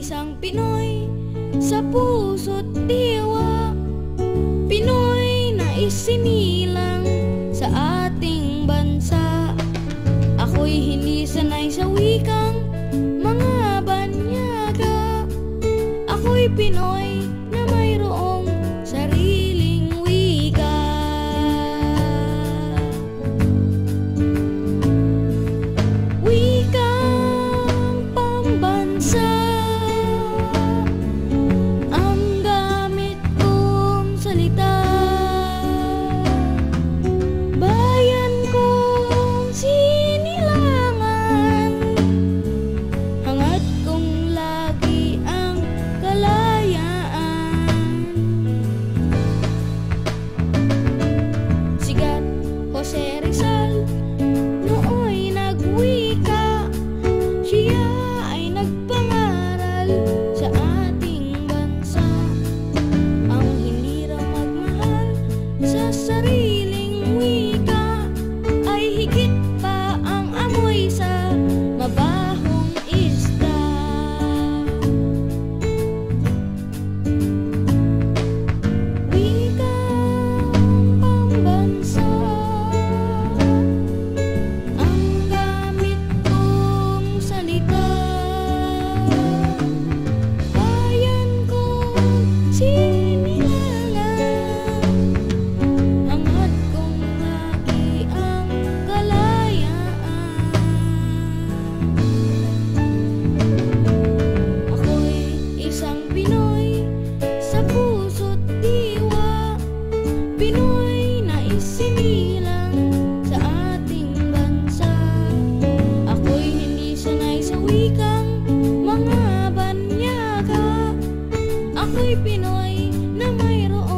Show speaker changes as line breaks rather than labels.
isang Pinoy sa puso't diwa, Pinoy na isinilang sa ating bansa. Ako'y hindi sanay sa wikang mga banyaga. Ako'y Pinoy na mayroong sariling wika. Wikang pambansa ang gamit kong salita. Bayan kong sinilangan, hangad kong lagi ang kalayaan. Sigat Jose Rizal nooy nagwika, siya ay nagpangaral sa ating bansa. Ang hindi raw magmahal sa sariling wika ay higit pa ang amoy sa mabahong isda. Wikang pambansa ang gamit kong salita. Bayan kong sinilangan, hangad kong lagi ang kalayaan. Ako'y isang Pinoy sa puso't diwa, Pinoy na isinilang sa ating bansa. Ako'y hindi sanay sa wikang mga banyaga. Ako'y Pinoy na mayroong